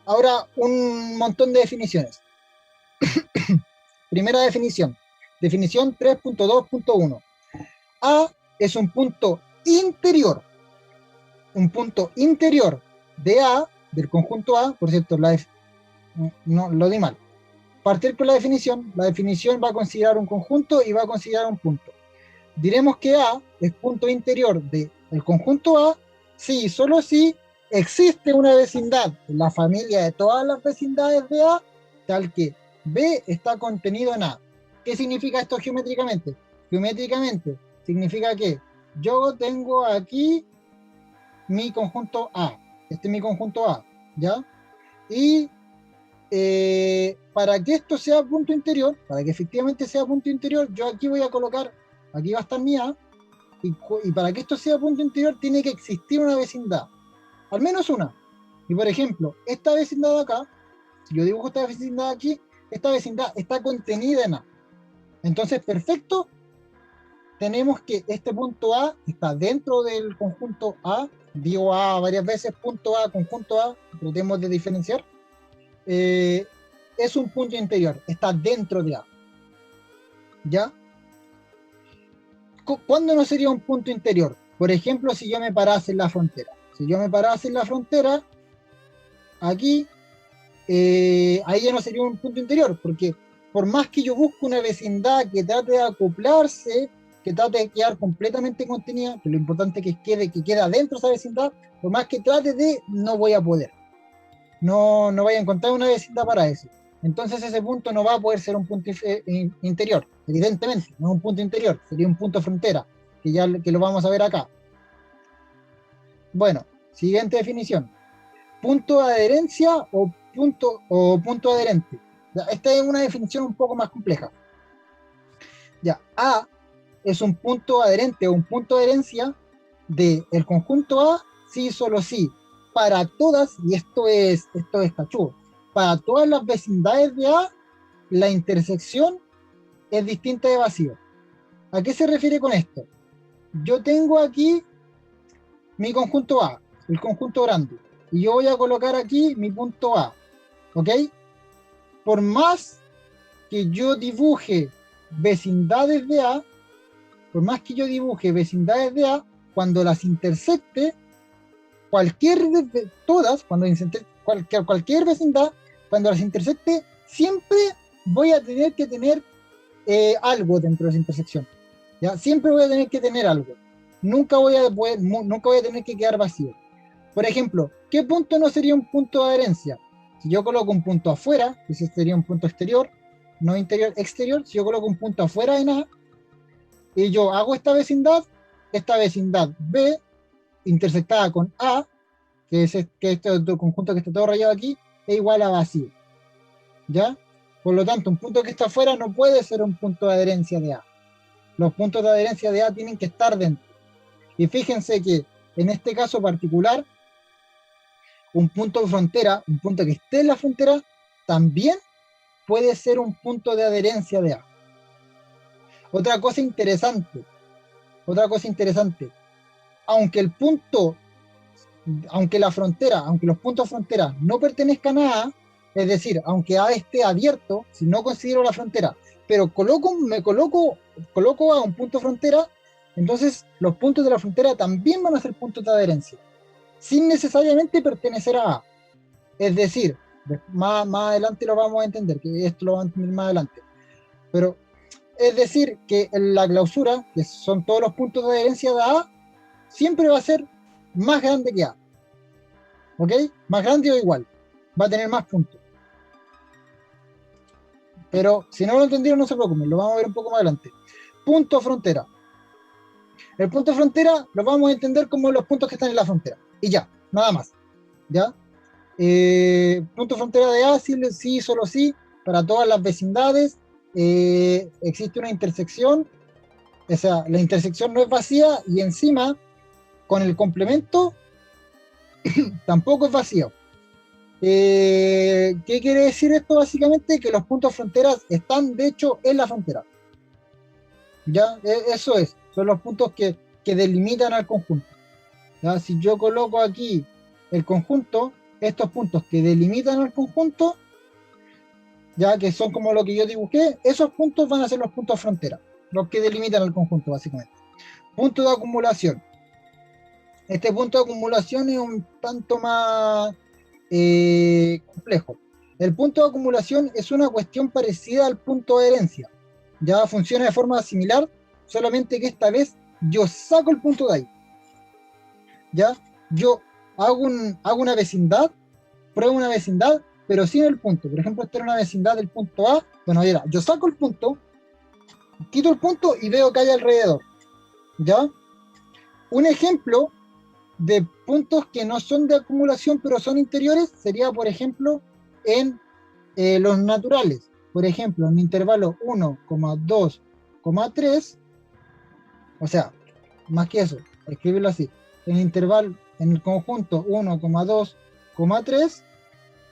Ahora, un montón de definiciones. Primera definición. Definición 3.2.1. A es un punto interior. Un punto interior de A, del conjunto A, por cierto, no lo di mal. Partir con la definición va a considerar un conjunto y va a considerar un punto. Diremos que A es punto interior del conjunto A si y solo si existe una vecindad en la familia de todas las vecindades de A, tal que B está contenido en A. ¿Qué significa esto geométricamente? Geométricamente significa que yo tengo aquí mi conjunto A. Este es mi conjunto A, ¿ya? Y para que esto sea punto interior, para que efectivamente sea punto interior, yo aquí voy a colocar, aquí va a estar mi A, y para que esto sea punto interior tiene que existir una vecindad, al menos una. Y por ejemplo, esta vecindad de acá, si yo dibujo esta vecindad aquí, esta vecindad está contenida en A. Entonces, perfecto, tenemos que este punto A está dentro del conjunto A, digo A varias veces, punto A, conjunto A, tratemos de diferenciar, es un punto interior, está dentro de A. ¿Ya? ¿Cuándo no sería un punto interior? Por ejemplo, si yo me parase en la frontera. Si yo me parase en la frontera, aquí, ahí ya no sería un punto interior, porque por más que yo busque una vecindad que trate de acoplarse, que trate de quedar completamente contenida, que lo importante es que quede adentro de esa vecindad, por más que trate de, no voy a poder. No voy a encontrar una vecindad para eso. Entonces ese punto no va a poder ser un punto interior, evidentemente, no es un punto interior, sería un punto frontera, que lo vamos a ver acá. Bueno, siguiente definición. Punto de adherencia o punto adherente. Ya, esta es una definición un poco más compleja. Ya, A es un punto adherente o un punto de adherencia del conjunto A, sí, solo sí, para todas, y esto es cachudo, para todas las vecindades de A, la intersección es distinta de vacío. ¿A qué se refiere con esto? Yo tengo aquí mi conjunto A, el conjunto grande, y yo voy a colocar aquí mi punto A, ¿ok? Por más que yo dibuje vecindades de A, por más que yo dibuje vecindades de A, cuando las intersecte, cualquier vecindad, cuando las intersecte, siempre voy a tener que tener algo dentro de esa intersección. ¿Ya? Siempre voy a tener que tener algo. Nunca voy a tener que quedar vacío. Por ejemplo, ¿qué punto no sería un punto de adherencia? Si yo coloco un punto afuera, ese sería un punto exterior, no interior, exterior. Si yo coloco un punto afuera en A, y yo hago esta vecindad B, intersectada con A, que este otro conjunto que está todo rayado aquí, es igual a vacío. ¿Ya? Por lo tanto, un punto que está afuera no puede ser un punto de adherencia de A. Los puntos de adherencia de A tienen que estar dentro. Y fíjense que en este caso particular, un punto de frontera, un punto que esté en la frontera, también puede ser un punto de adherencia de A. Otra cosa interesante, aunque el punto, aunque la frontera, aunque los puntos frontera no pertenezcan a A, es decir, aunque A esté abierto, si no considero la frontera, pero coloco a un punto frontera, entonces los puntos de la frontera también van a ser puntos de adherencia, sin necesariamente pertenecer a A. Es decir, más adelante lo vamos a entender, que esto lo vamos a entender más adelante. Pero es decir, que en la clausura, que son todos los puntos de adherencia de A, siempre va a ser más grande que A. ¿Ok? Más grande o igual. Va a tener más puntos. Pero si no lo entendieron, no se preocupen, lo vamos a ver un poco más adelante. Punto frontera. El punto frontera lo vamos a entender como los puntos que están en la frontera. Y ya, nada más. ¿Ya? Punto frontera de A, sí, solo sí, para todas las vecindades. Existe una intersección, o sea, la intersección no es vacía y encima, con el complemento, tampoco es vacío. ¿Qué quiere decir esto básicamente? Que los puntos fronteras están de hecho en la frontera. ¿Ya? Eso es, son los puntos que delimitan al conjunto. ¿Ya? Si yo coloco aquí el conjunto, estos puntos que delimitan al conjunto, ya que son como lo que yo dibujé, esos puntos van a ser los puntos frontera, los que delimitan el conjunto básicamente. Punto de acumulación. Este punto de acumulación es un tanto más complejo. El punto de acumulación es una cuestión parecida al punto de herencia. Ya funciona de forma similar, solamente que esta vez yo saco el punto de ahí. Ya, yo hago una vecindad, pruebo una vecindad, pero sin el punto. Por ejemplo, esta era una vecindad del punto A. Bueno, era, yo saco el punto, quito el punto y veo que hay alrededor. ¿Ya? Un ejemplo de puntos que no son de acumulación, pero son interiores, sería, por ejemplo, en los naturales. Por ejemplo, en intervalo 1,2,3, o sea, más que eso, escribirlo así, en intervalo, en el conjunto 1,2,3,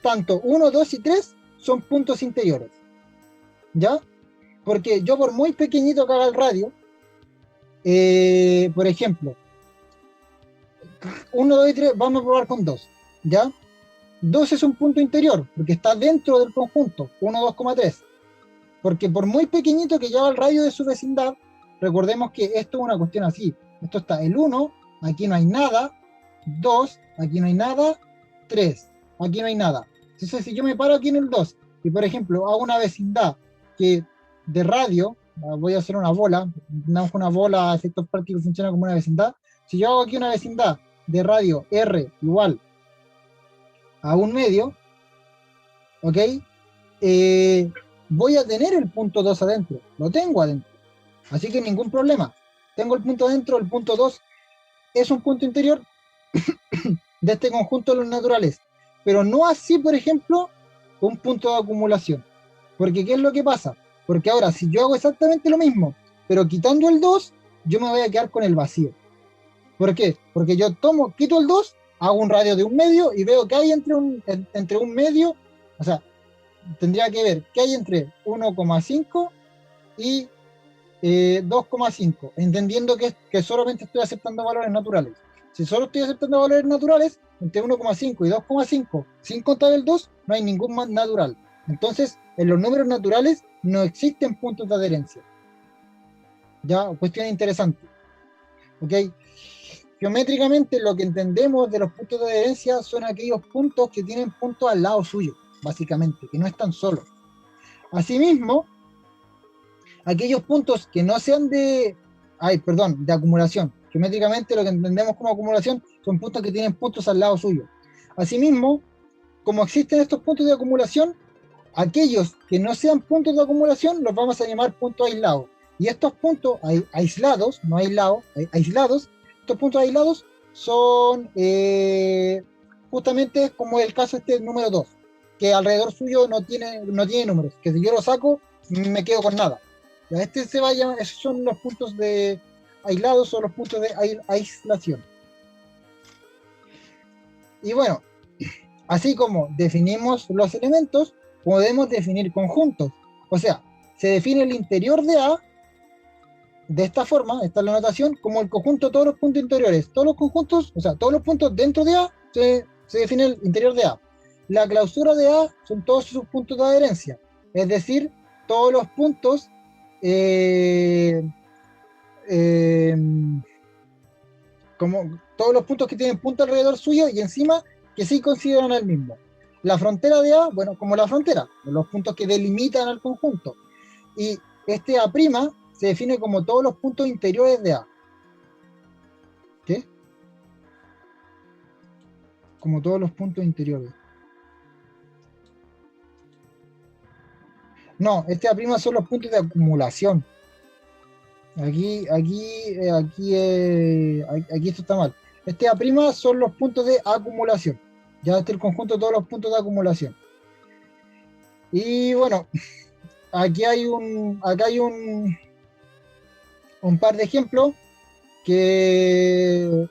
tanto 1, 2 y 3 son puntos interiores. ¿Ya? Porque yo por muy pequeñito que haga el radio, por ejemplo, 1, 2 y 3, vamos a probar con 2, ¿ya? 2 es un punto interior, porque está dentro del conjunto, 1, 2,3. Porque por muy pequeñito que lleva el radio de su vecindad, recordemos que esto es una cuestión así. Esto está el 1, aquí no hay nada, 2, aquí no hay nada, 3, aquí no hay nada. Entonces, si yo me paro aquí en el 2 y, por ejemplo, hago una vecindad que de radio, voy a hacer una bola, una bola a efectos prácticos funciona como una vecindad. Si yo hago aquí una vecindad de radio R igual a 1/2, ¿ok? Voy a tener el punto 2 adentro, lo tengo adentro, así que ningún problema. Tengo el punto adentro, el punto 2 es un punto interior de este conjunto de los naturales. pero no así, por ejemplo, un punto de acumulación. Porque ¿qué es lo que pasa? Porque ahora, si yo hago exactamente lo mismo, pero quitando el 2, yo me voy a quedar con el vacío. ¿Por qué? Porque yo quito el 2, hago un radio de un medio y veo que hay entre un medio, o sea, tendría que ver qué hay entre 1,5 y 2,5, entendiendo que solamente estoy aceptando valores naturales. Si solo estoy aceptando valores naturales, entre 1,5 y 2,5, sin contar el 2, no hay ningún más natural. Entonces, en los números naturales no existen puntos de adherencia. Ya, cuestión interesante. ¿Ok? Geométricamente, lo que entendemos de los puntos de adherencia son aquellos puntos que tienen puntos al lado suyo, básicamente, que no están solos. Asimismo, aquellos puntos que no sean de acumulación. Geométricamente lo que entendemos como acumulación son puntos que tienen puntos al lado suyo. Asimismo, como existen estos puntos de acumulación, aquellos que no sean puntos de acumulación los vamos a llamar puntos aislados. Y estos puntos aislados, no aislados, aislados, estos puntos aislados son justamente como el caso número 2, que alrededor suyo no tiene números, que si yo lo saco me quedo con nada. Ya esos son los puntos de aislados o los puntos de aislación. Y bueno, así como definimos los elementos, podemos definir conjuntos. O sea, se define el interior de A de esta forma, esta es la notación, como el conjunto de todos los puntos interiores. Todos los conjuntos, o sea, todos los puntos dentro de A se define el interior de A. La clausura de A son todos sus puntos de adherencia, es decir, todos los puntos como todos los puntos que tienen punto alrededor suyo y encima que sí consideran el mismo. La frontera de A, bueno, como la frontera, los puntos que delimitan al conjunto. Y este A' se define como todos los puntos interiores de A. ¿Qué? Como todos los puntos interiores. No, este A' son los puntos de acumulación. Aquí esto está mal. Este A' son los puntos de acumulación. Ya este es el conjunto de todos los puntos de acumulación. Y bueno, acá hay un par de ejemplos que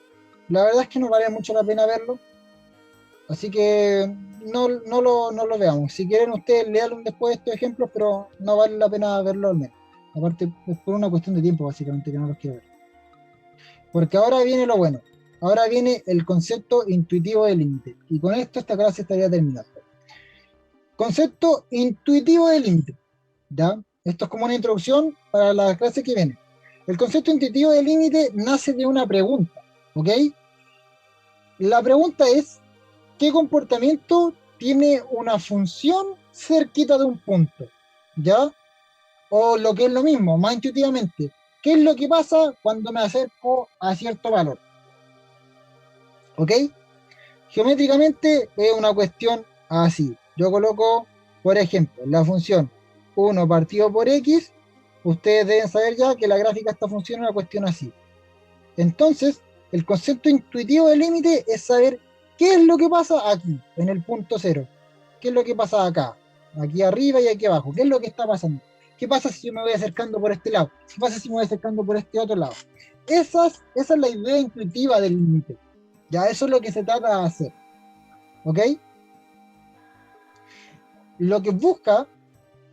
la verdad es que no vale mucho la pena verlo. Así que no lo veamos. Si quieren ustedes lean después estos ejemplos, pero no vale la pena verlo al menos. Aparte, es por una cuestión de tiempo, básicamente, que no los quiero ver. Porque ahora viene lo bueno. Ahora viene el concepto intuitivo del límite. Y con esto esta clase estaría terminando. Concepto intuitivo del límite. ¿Ya? Esto es como una introducción para la clase que viene. El concepto intuitivo del límite nace de una pregunta. ¿Ok? La pregunta es, ¿qué comportamiento tiene una función cerquita de un punto? ¿Ya? O lo que es lo mismo, más intuitivamente, ¿qué es lo que pasa cuando me acerco a cierto valor? ¿Ok? Geométricamente es una cuestión así. Yo coloco, por ejemplo, la función 1 partido por x. Ustedes deben saber ya que la gráfica de esta función es una cuestión así. Entonces, el concepto intuitivo del límite es saber qué es lo que pasa aquí, en el punto cero. ¿Qué es lo que pasa acá? Aquí arriba y aquí abajo. ¿Qué es lo que está pasando? ¿Qué pasa si yo me voy acercando por este lado? ¿Qué pasa si me voy acercando por este otro lado? Esa es la idea intuitiva del límite. Ya, eso es lo que se trata de hacer. ¿Ok? Lo que busca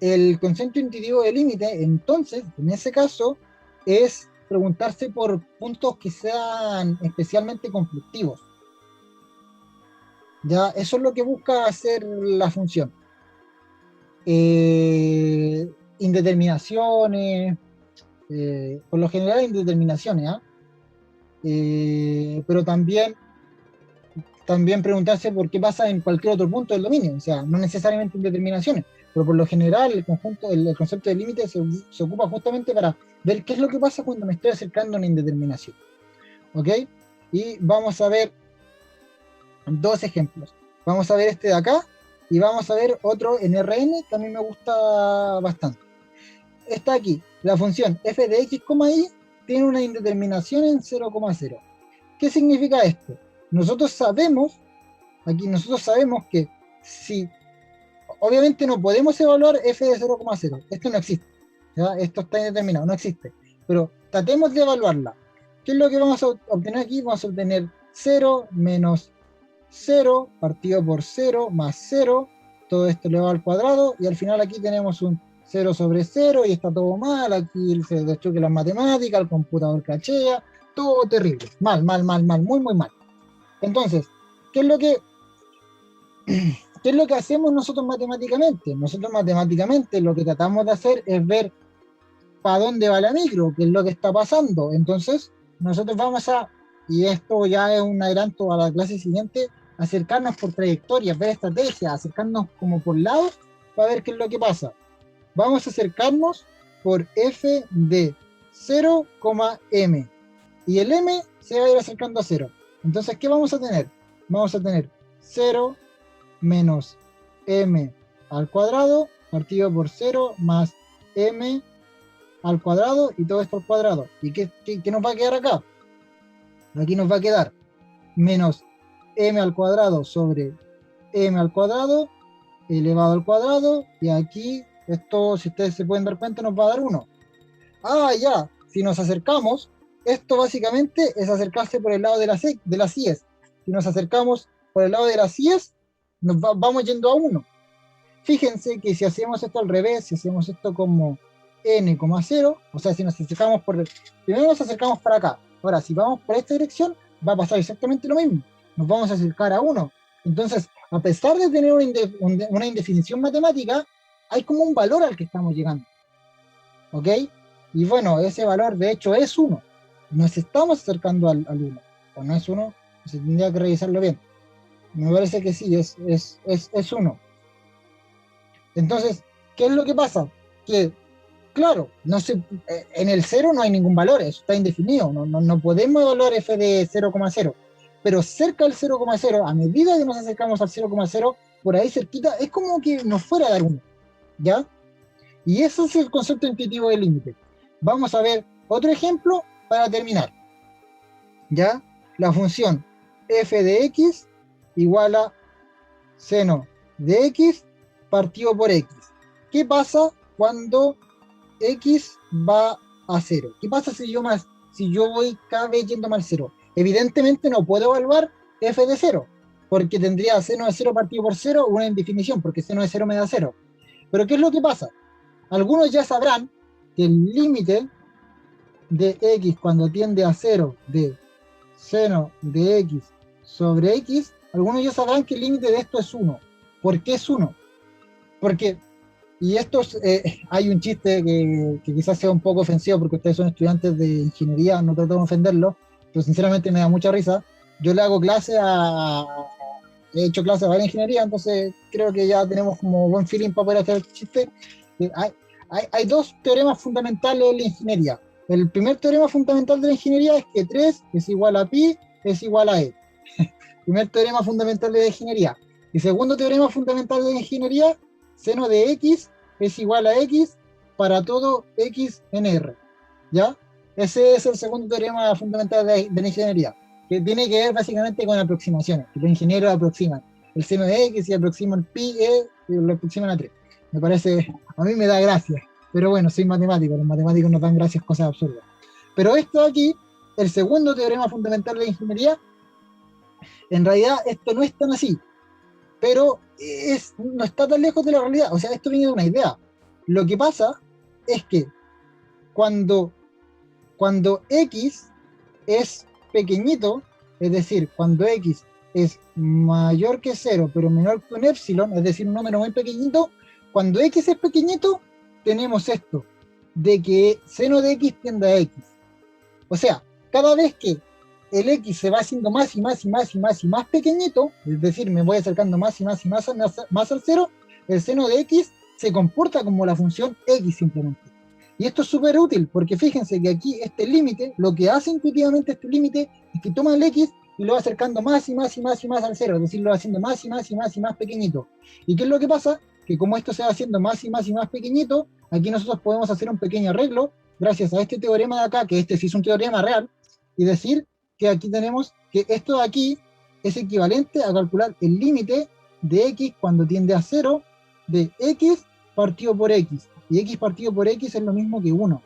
el concepto intuitivo del límite, entonces, en ese caso, es preguntarse por puntos que sean especialmente conflictivos. Ya, eso es lo que busca hacer la función. Indeterminaciones, por lo general indeterminaciones, pero también preguntarse por qué pasa en cualquier otro punto del dominio, o sea, no necesariamente indeterminaciones, pero por lo general el concepto de límite se ocupa justamente para ver qué es lo que pasa cuando me estoy acercando a una indeterminación. ¿Ok? Y vamos a ver dos ejemplos. Vamos a ver este de acá y vamos a ver otro en Rn que a mí me gusta bastante. Está aquí, la función f de x, y tiene una indeterminación en 0,0. ¿Qué significa esto? Nosotros sabemos aquí nosotros sabemos que si, obviamente no podemos evaluar f de 0,0, esto no existe, ¿ya? Esto está indeterminado, no existe, pero tratemos de evaluarla. ¿Qué es lo que vamos a obtener aquí? Vamos a obtener 0 menos 0 partido por 0 más 0, todo esto elevado al cuadrado, y al final aquí tenemos un 0 sobre 0 y está todo mal, aquí se destruye las matemáticas, el computador cachea, todo terrible, mal, mal, mal, mal, muy, muy mal. Entonces, ¿qué es lo que, qué es lo que hacemos nosotros matemáticamente? Nosotros matemáticamente lo que tratamos de hacer es ver para dónde va la micro, qué es lo que está pasando. Entonces, nosotros vamos a, y esto ya es un adelanto a la clase siguiente, acercarnos por trayectorias, ver estrategias, acercarnos como por lados para ver qué es lo que pasa. Vamos a acercarnos por f de 0,m y el m se va a ir acercando a 0. Entonces, ¿qué vamos a tener? Vamos a tener 0 menos m al cuadrado partido por 0 más m al cuadrado y todo esto al cuadrado. ¿Y qué nos va a quedar acá? Aquí nos va a quedar menos m al cuadrado sobre m al cuadrado elevado al cuadrado, y aquí esto, si ustedes se pueden dar cuenta, nos va a dar 1. Ah, ya, si nos acercamos, esto básicamente es acercarse por el lado de las IES. Si nos acercamos por el lado de las IES, vamos yendo a 1. Fíjense que si hacemos esto al revés, si hacemos esto como n, 0, o sea, si nos acercamos primero nos acercamos para acá, ahora si vamos por esta dirección, va a pasar exactamente lo mismo, nos vamos a acercar a 1. Entonces, a pesar de tener una indefinición matemática, hay como un valor al que estamos llegando, ¿ok? Y bueno, ese valor de hecho es 1, nos estamos acercando al 1, o no es 1, se tendría que revisarlo bien, me parece que sí, es 1. Entonces, ¿qué es lo que pasa? Que, claro, en el 0 no hay ningún valor, eso está indefinido, no podemos evaluar f de 0,0, pero cerca del 0,0, a medida que nos acercamos al 0,0, por ahí cerquita, es como que nos fuera a dar 1, ¿ya? Y ese es el concepto intuitivo del límite. Vamos a ver otro ejemplo para terminar, ¿ya? La función f de x igual a seno de x partido por x. ¿Qué pasa cuando x va a 0? ¿Qué pasa si yo voy cada vez yendo más 0? Evidentemente no puedo evaluar f de 0, porque tendría seno de 0 partido por 0 una indefinición, porque seno de 0 me da 0. Pero ¿qué es lo que pasa? Algunos ya sabrán que el límite de x cuando tiende a 0 de seno de x sobre x, algunos ya sabrán que el límite de esto es 1. ¿Por qué es 1? Porque, y esto hay un chiste que quizás sea un poco ofensivo porque ustedes son estudiantes de ingeniería, no trato de ofenderlo, pero sinceramente me da mucha risa. Yo le hago he hecho clase a varias ingeniería, entonces creo que ya tenemos como buen feeling para poder hacer el chiste. Hay dos teoremas fundamentales de la ingeniería. El primer teorema fundamental de la ingeniería es que 3 es igual a pi es igual a e. Primer teorema fundamental de la ingeniería. Y segundo teorema fundamental de la ingeniería, seno de x es igual a x para todo x en R. ¿Ya? Ese es el segundo teorema fundamental de la ingeniería, que tiene que ver básicamente con aproximaciones, que los ingenieros aproximan el seno de x y aproximan pi, e, y lo aproximan a 3. Me parece, a mí me da gracia, pero bueno, soy matemático, los matemáticos nos dan gracias cosas absurdas. Pero esto aquí, el segundo teorema fundamental de la ingeniería, en realidad esto no es tan así, pero no está tan lejos de la realidad. O sea, esto viene de una idea. Lo que pasa es que cuando x es pequeñito, es decir, cuando x es mayor que 0, pero menor que un epsilon, es decir, un número muy pequeñito, cuando x es pequeñito, tenemos esto, de que seno de x tiende a x. O sea, cada vez que el x se va haciendo más y más y más y más y más pequeñito, es decir, me voy acercando más y más y más al 0, el seno de x se comporta como la función x simplemente. Y esto es súper útil, porque fíjense que aquí este límite, lo que hace intuitivamente este límite, es que toma el x y lo va acercando más y más y más y más al 0, es decir, lo va haciendo más y más y más y más pequeñito. ¿Y qué es lo que pasa? Que como esto se va haciendo más y más y más pequeñito, aquí nosotros podemos hacer un pequeño arreglo, gracias a este teorema de acá, que este sí es un teorema real, y decir que aquí tenemos que esto de aquí es equivalente a calcular el límite de x cuando tiende a 0 de x partido por x. Y x partido por x es lo mismo que 1.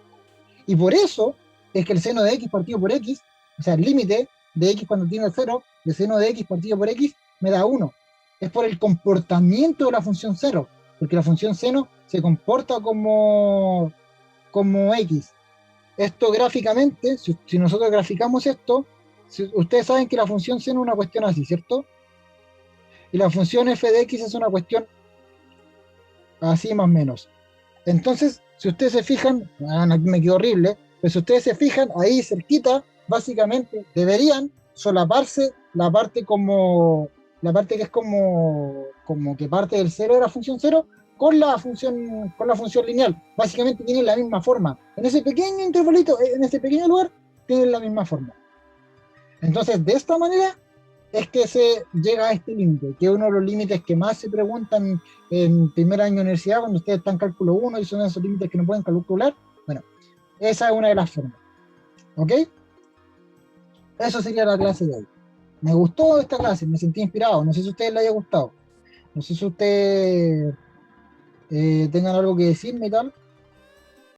Y por eso es que el seno de x partido por x, o sea, el límite de x cuando tiende a 0, de seno de x partido por x, me da 1. Es por el comportamiento de la función 0, porque la función seno se comporta como x. Esto gráficamente, si nosotros graficamos esto, ustedes saben que la función seno es una cuestión así, ¿cierto? Y la función f de x es una cuestión así más o menos. Entonces, si ustedes se fijan, aquí me quedó horrible, pero si ustedes se fijan, ahí cerquita, básicamente deberían solaparse la parte que es como que parte del cero de la función cero con la función lineal. Básicamente tienen la misma forma. En ese pequeño intervalito, en ese pequeño lugar, tienen la misma forma. Entonces, de esta manera es que se llega a este límite, que es uno de los límites que más se preguntan en primer año de universidad, cuando ustedes están en cálculo 1 y son esos límites que no pueden calcular. Bueno, esa es una de las formas. ¿Ok? Eso sería la clase de hoy. Me gustó esta clase, me sentí inspirado. No sé si a ustedes les haya gustado. No sé si ustedes tengan algo que decirme y tal.